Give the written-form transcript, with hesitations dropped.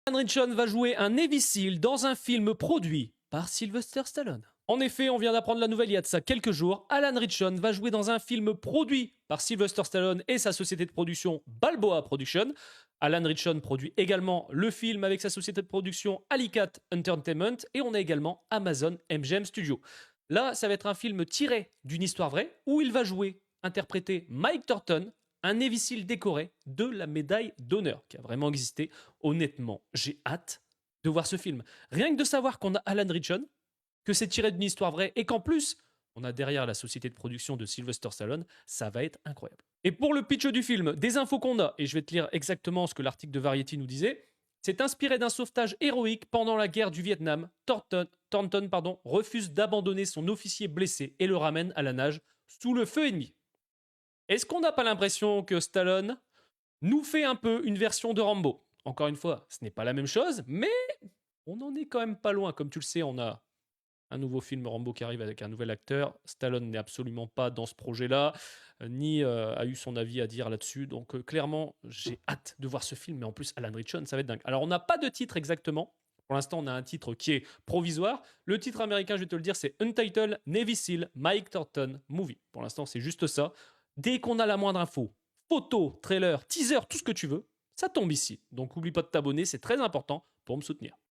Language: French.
Alan Ritchson va jouer un Navy SEAL dans un film produit par Sylvester Stallone. En effet, on vient d'apprendre la nouvelle il y a de ça quelques jours. Alan Ritchson va jouer dans un film produit par Sylvester Stallone et sa société de production Balboa Productions. Alan Ritchson produit également le film avec sa société de production Alicat Entertainment et on a également Amazon MGM Studios. Là, ça va être un film tiré d'une histoire vraie où il va jouer, interpréter Mike Thornton, un Navy SEAL décoré de la médaille d'honneur qui a vraiment existé. Honnêtement, j'ai hâte de voir ce film. Rien que de savoir qu'on a Alan Ritchson, que c'est tiré d'une histoire vraie et qu'en plus, on a derrière la société de production de Sylvester Stallone, ça va être incroyable. Et pour le pitch du film, des infos qu'on a, et je vais te lire exactement ce que l'article de Variety nous disait, c'est inspiré d'un sauvetage héroïque pendant la guerre du Vietnam. Thornton refuse d'abandonner son officier blessé et le ramène à la nage sous le feu ennemi. Est-ce qu'on n'a pas l'impression que Stallone nous fait un peu une version de Rambo? Encore une fois, ce n'est pas la même chose, mais on n'en est quand même pas loin. Comme tu le sais, on a un nouveau film Rambo qui arrive avec un nouvel acteur. Stallone n'est absolument pas dans ce projet-là, ni a eu son avis à dire là-dessus. Donc clairement, j'ai hâte de voir ce film, mais en plus, Alan Ritchson, ça va être dingue. Alors, on n'a pas de titre exactement. Pour l'instant, on a un titre qui est provisoire. Le titre américain, je vais te le dire, c'est Untitled Navy SEAL Mike Thornton Movie. Pour l'instant, c'est juste ça. Dès qu'on a la moindre info, photo, trailer, teaser, tout ce que tu veux, ça tombe ici. Donc, n'oublie pas de t'abonner, c'est très important pour me soutenir.